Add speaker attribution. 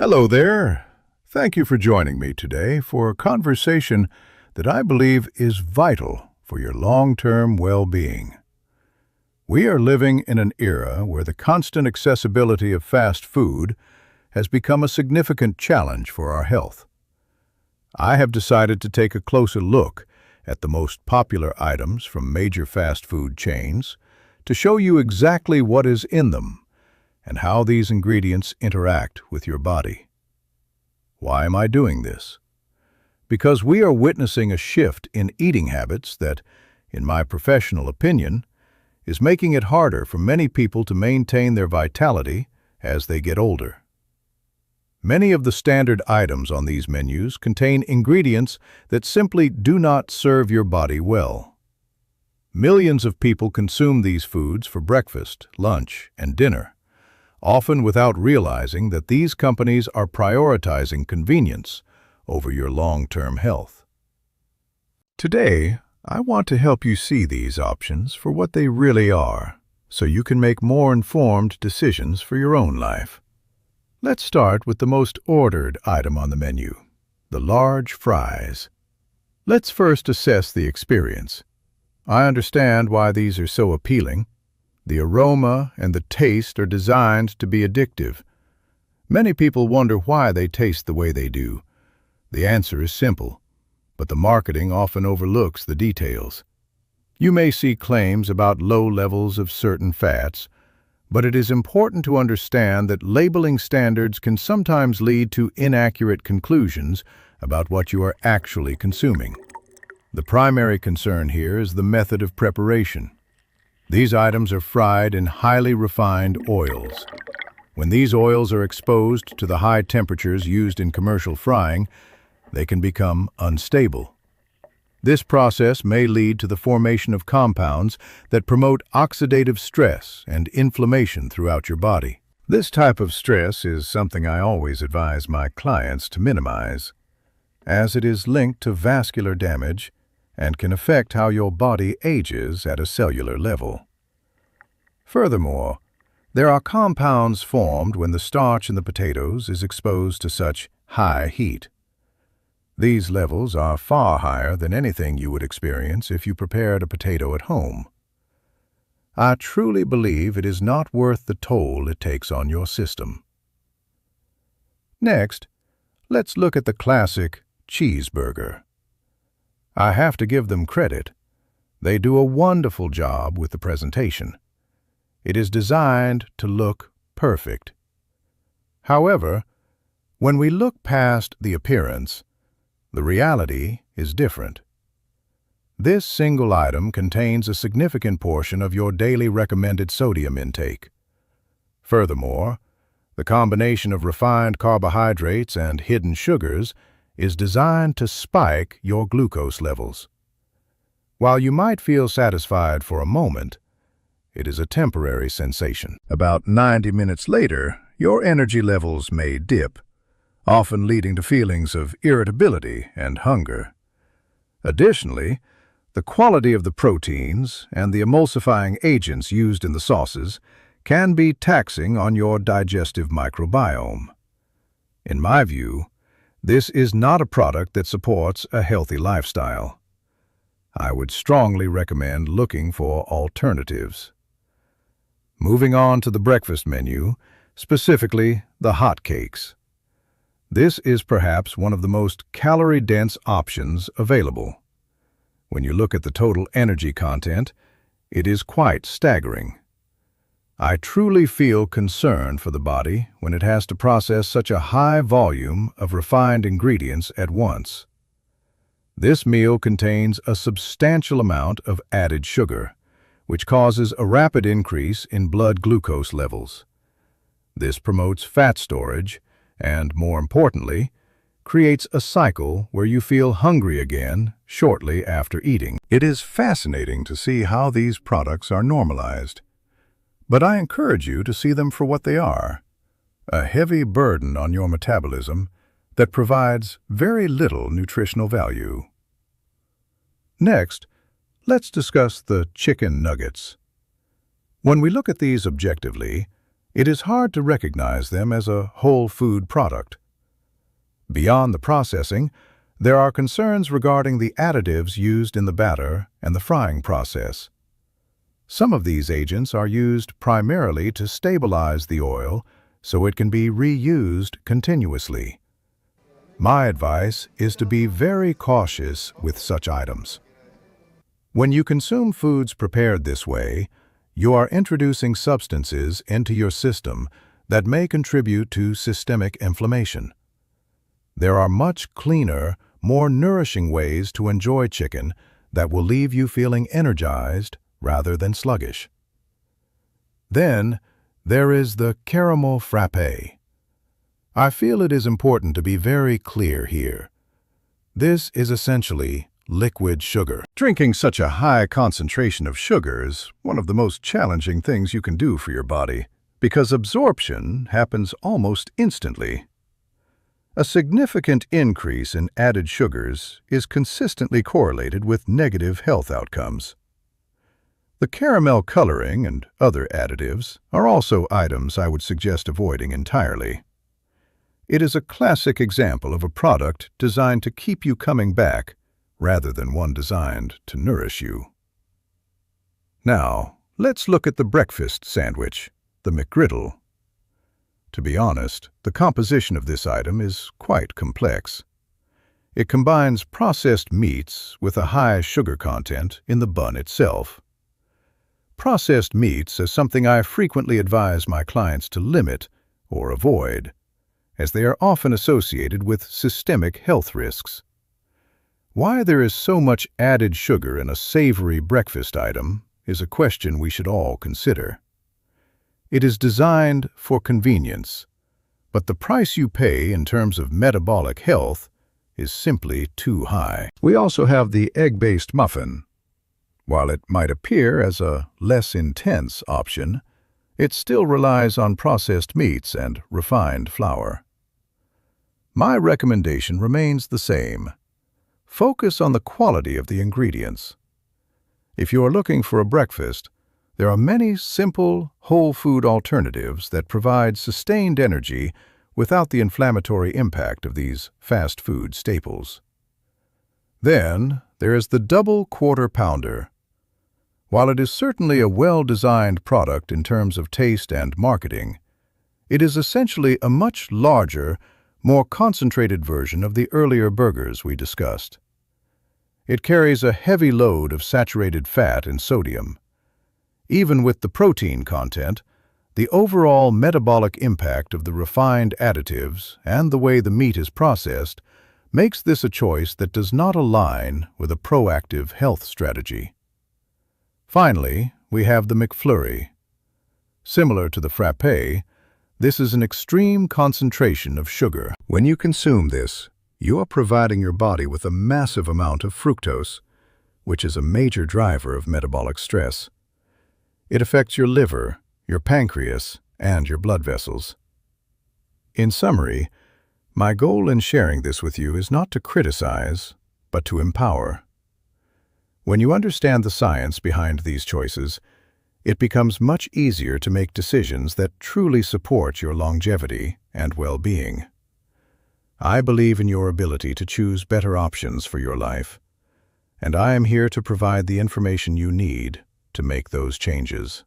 Speaker 1: Hello there. Thank you for joining me today for a conversation that I believe is vital for your long-term well-being. We are living in an era where the constant accessibility of fast food has become a significant challenge for our health. I have decided to take a closer look at the most popular items from major fast food chains to show you exactly what is in them and how these ingredients interact with your body. Why am I doing this? Because we are witnessing a shift in eating habits that, in my professional opinion, is making it harder for many people to maintain their vitality as they get older. Many of the standard items on these menus contain ingredients that simply do not serve your body well. Millions of people consume these foods for breakfast, lunch, and dinner, often without realizing that these companies are prioritizing convenience over your long-term health. Today, I want to help you see these options for what they really are, so you can make more informed decisions for your own life. Let's start with the most ordered item on the menu, the large fries. Let's first assess the experience. I understand why these are so appealing. The aroma and the taste are designed to be addictive. Many people wonder why they taste the way they do. The answer is simple, but the marketing often overlooks the details. You may see claims about low levels of certain fats, but it is important to understand that labeling standards can sometimes lead to inaccurate conclusions about what you are actually consuming. The primary concern here is the method of preparation. These items are fried in highly refined oils. When these oils are exposed to the high temperatures used in commercial frying, they can become unstable. This process may lead to the formation of compounds that promote oxidative stress and inflammation throughout your body. This type of stress is something I always advise my clients to minimize, as it is linked to vascular damage and can affect how your body ages at a cellular level. Furthermore, there are compounds formed when the starch in the potatoes is exposed to such high heat. These levels are far higher than anything you would experience if you prepared a potato at home. I truly believe it is not worth the toll it takes on your system. Next, let's look at the classic cheeseburger. I have to give them credit. They do a wonderful job with the presentation. It is designed to look perfect. However, when we look past the appearance, the reality is different. This single item contains a significant portion of your daily recommended sodium intake. Furthermore, the combination of refined carbohydrates and hidden sugars is designed to spike your glucose levels. While you might feel satisfied for a moment, it is a temporary sensation. About 90 minutes later, your energy levels may dip, often leading to feelings of irritability and hunger. Additionally, the quality of the proteins and the emulsifying agents used in the sauces can be taxing on your digestive microbiome. In my view, this is not a product that supports a healthy lifestyle. I would strongly recommend looking for alternatives. Moving on to the breakfast menu, specifically the hotcakes. This is perhaps one of the most calorie-dense options available. When you look at the total energy content, it is quite staggering. I truly feel concern for the body when it has to process such a high volume of refined ingredients at once. This meal contains a substantial amount of added sugar, which causes a rapid increase in blood glucose levels. This promotes fat storage and, more importantly, creates a cycle where you feel hungry again shortly after eating. It is fascinating to see how these products are normalized. But I encourage you to see them for what they are, a heavy burden on your metabolism that provides very little nutritional value. Next, let's discuss the chicken nuggets. When we look at these objectively, it is hard to recognize them as a whole food product. Beyond the processing, there are concerns regarding the additives used in the batter and the frying process. Some of these agents are used primarily to stabilize the oil so it can be reused continuously. My advice is to be very cautious with such items. When you consume foods prepared this way, you are introducing substances into your system that may contribute to systemic inflammation. There are much cleaner, more nourishing ways to enjoy chicken that will leave you feeling energized rather than sluggish. Then, there is the caramel frappe. I feel it is important to be very clear here. This is essentially liquid sugar. Drinking such a high concentration of sugar is one of the most challenging things you can do for your body, because absorption happens almost instantly. A significant increase in added sugars is consistently correlated with negative health outcomes. The caramel coloring and other additives are also items I would suggest avoiding entirely. It is a classic example of a product designed to keep you coming back rather than one designed to nourish you. Now, let's look at the breakfast sandwich, the McGriddle. To be honest, the composition of this item is quite complex. It combines processed meats with a high sugar content in the bun itself. Processed meats is something I frequently advise my clients to limit or avoid, as they are often associated with systemic health risks. Why there is so much added sugar in a savory breakfast item is a question we should all consider. It is designed for convenience, but the price you pay in terms of metabolic health is simply too high. We also have the egg-based muffin. While it might appear as a less intense option, it still relies on processed meats and refined flour. My recommendation remains the same. Focus on the quality of the ingredients. If you are looking for a breakfast, there are many simple, whole food alternatives that provide sustained energy without the inflammatory impact of these fast food staples. Then, there is the double quarter pounder. While it is certainly a well-designed product in terms of taste and marketing, it is essentially a much larger, more concentrated version of the earlier burgers we discussed. It carries a heavy load of saturated fat and sodium. Even with the protein content, the overall metabolic impact of the refined additives and the way the meat is processed makes this a choice that does not align with a proactive health strategy. Finally, we have the McFlurry. Similar to the frappe, this is an extreme concentration of sugar. When you consume this, you are providing your body with a massive amount of fructose, which is a major driver of metabolic stress. It affects your liver, your pancreas, and your blood vessels. In summary, my goal in sharing this with you is not to criticize, but to empower. When you understand the science behind these choices, it becomes much easier to make decisions that truly support your longevity and well-being. I believe in your ability to choose better options for your life, and I am here to provide the information you need to make those changes.